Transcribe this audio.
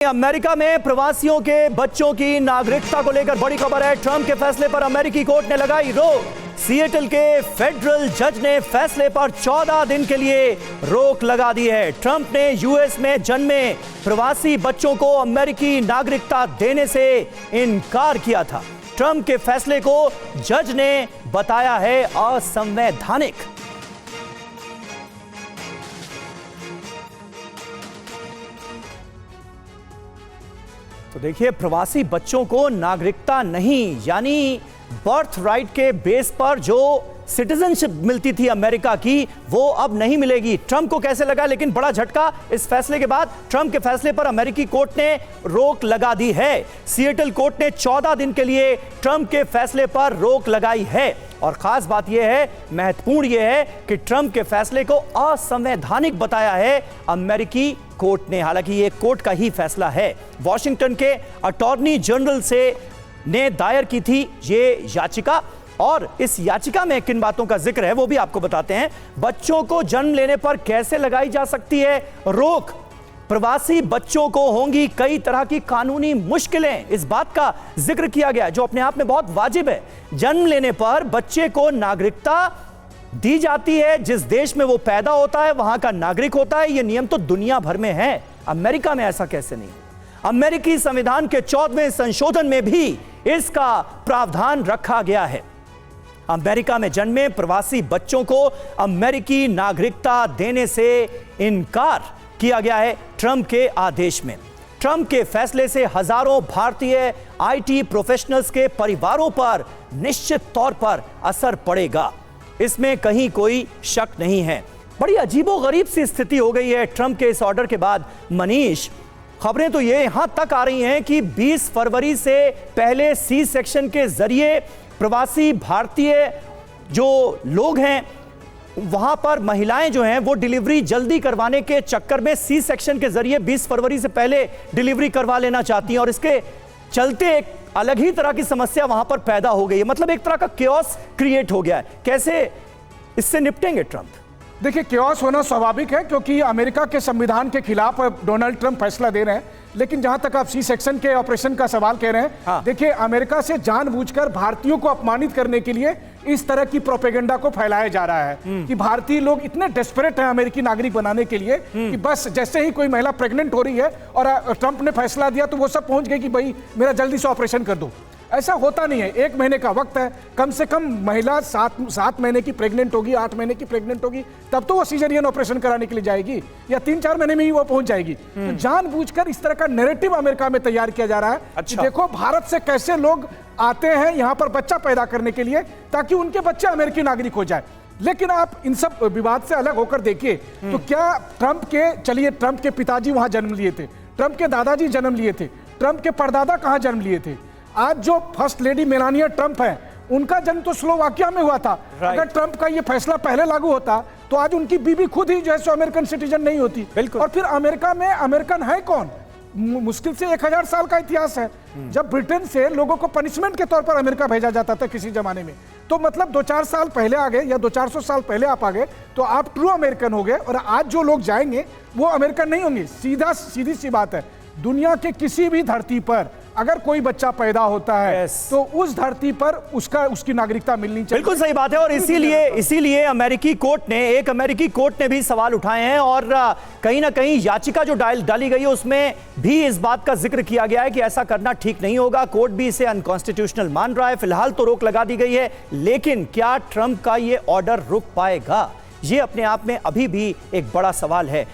America में प्रवासियों के बच्चों की नागरिकता को लेकर बड़ी खबर है। ट्रंप के फैसले पर अमेरिकी कोर्ट ने लगाई रोक। सिएटल के फेडरल जज ने फैसले पर 14 दिन के लिए रोक लगा दी है। ट्रंप ने यूएस में जन्मे प्रवासी बच्चों को अमेरिकी नागरिकता देने से इनकार किया था। ट्रंप के फैसले को जज ने बताया है असंवैधानिक। तो देखिए, प्रवासी बच्चों को नागरिकता नहीं, यानी बर्थ राइट के बेस पर जो सिटीजनशिप मिलती थी अमेरिका की, वो अब नहीं मिलेगी। ट्रंप को कैसे लगा, लेकिन बड़ा झटका इस फैसले के बाद। ट्रंप के फैसले पर अमेरिकी कोर्ट ने रोक लगा दी है। सिएटल कोर्ट ने 14 दिन के लिए ट्रंप के फैसले पर रोक लगाई है। और खास बात यह है, महत्वपूर्ण यह है कि ट्रंप के फैसले को असंवैधानिक बताया है अमेरिकी कोर्ट ने। हालांकि यह कोर्ट का ही फैसला है। वॉशिंगटन के अटॉर्नी जनरल ने दायर की थी ये याचिका, और इस याचिका में किन बातों का जिक्र है वो भी आपको बताते हैं। बच्चों को जन्म लेने पर कैसे लगाई जा सकती है रोक, प्रवासी बच्चों को होंगी कई तरह की कानूनी मुश्किलें, इस बात का जिक्र किया गया जो अपने आप में बहुत वाजिब है। जन्म लेने पर बच्चे को नागरिकता दी जाती है, जिस देश में वो पैदा होता है वहां का नागरिक होता है। यह नियम तो दुनिया भर में है, अमेरिका में ऐसा कैसे नहीं? अमेरिकी संविधान के 14वें संशोधन में भी इसका प्रावधान रखा गया है। अमेरिका में जन्मे प्रवासी बच्चों को अमेरिकी नागरिकता देने से इनकार किया गया है ट्रंप के आदेश में। ट्रंप के फैसले से हजारों भारतीय आईटी प्रोफेशनल्स के परिवारों पर निश्चित तौर पर असर पड़ेगा, इसमें कहीं कोई शक नहीं है। बड़ी अजीबोगरीब सी स्थिति हो गई है ट्रंप के इस ऑर्डर के बाद। मनीष, खबरें तो ये यहां तक आ रही हैं कि 20 फरवरी से पहले सी सेक्शन के जरिए प्रवासी भारतीय जो लोग हैं वहां पर महिलाएं जो हैं वो डिलीवरी जल्दी करवाने के चक्कर में सी सेक्शन के जरिए 20 फरवरी से पहले डिलीवरी करवा लेना चाहती हैं, और इसके चलते एक अलग ही तरह की समस्या वहां पर पैदा हो गई है। मतलब एक तरह का केओस क्रिएट हो गया है। कैसे इससे निपटेंगे ट्रंप? देखिए, केओस होना स्वाभाविक है क्योंकि अमेरिका के संविधान के खिलाफ डोनाल्ड ट्रंप फैसला दे रहे हैं। लेकिन जहां तक आप सी सेक्शन के ऑपरेशन का सवाल कह रहे हैं, देखिए, अमेरिका से जानबूझकर भारतीयों को अपमानित करने के लिए इस तरह की प्रोपेगेंडा को फैलाया जा रहा है कि भारतीय लोग इतने डेस्परेट हैं अमेरिकी नागरिक बनाने के लिए कि बस जैसे ही कोई महिला प्रेग्नेंट हो रही है और ट्रंप ने फैसला दिया तो वो सब पहुंच गए कि भाई मेरा जल्दी से ऑपरेशन कर दो। ऐसा होता नहीं है। 1 महीने का वक्त है, कम से कम महिला 7 महीने की प्रेग्नेंट होगी, 8 महीने की प्रेग्नेंट होगी, तब तो वो सीजरियन ऑपरेशन कराने के लिए जाएगी, या 3-4 महीने में ही वो पहुंच जाएगी। तो जानबूझकर इस तरह का नैरेटिव अमेरिका में तैयार किया जा रहा है। अच्छा। देखो भारत से कैसे लोग आते हैं यहाँ पर बच्चा पैदा करने के लिए ताकि उनके बच्चे अमेरिकी नागरिक हो जाए। लेकिन आप इन सब विवाद से अलग होकर देखिए तो क्या ट्रंप के पिताजी वहां जन्म लिए थे, ट्रंप के दादाजी जन्म लिए थे, ट्रंप के परदादा कहां जन्म लिए थे? आज जो फर्स्ट लेडी मेलानिया ट्रंप है उनका जन्म तो स्लोवाकिया में हुआ था। अगर ट्रंप का ये फैसला पहले लागू होता तो आज उनकी बीबी खुद ही जो है सो अमेरिकन सिटीजन नहीं होती। और फिर अमेरिका में अमेरिकन है कौन? मुश्किल से 1000 साल का इतिहास है जब ब्रिटेन से लोगों को पनिशमेंट के तौर पर अमेरिका भेजा जाता था किसी जमाने में। तो मतलब 2-4 साल पहले आ गए या 200-400 साल पहले आप आ गए तो आप ट्रू अमेरिकन हो गए, और आज जो लोग जाएंगे वो अमेरिकन नहीं होंगे। सीधी सी बात है, दुनिया के किसी भी धरती पर अगर कोई बच्चा पैदा होता है तो उस धरती पर उसकी नागरिकता मिलनी चाहिए। बिल्कुल सही बात है। और इसीलिए एक अमेरिकी कोर्ट ने भी सवाल उठाए हैं, और कहीं ना कहीं याचिका जो डाली गई है उसमें भी इस बात का जिक्र किया गया है कि ऐसा करना ठीक नहीं होगा। कोर्ट भी इसे अनकॉन्स्टिट्यूशनल मान रहा है। फिलहाल तो रोक लगा दी गई है, लेकिन क्या ट्रंप का ये ऑर्डर रुक पाएगा? ये अपने आप में अभी भी एक बड़ा सवाल है।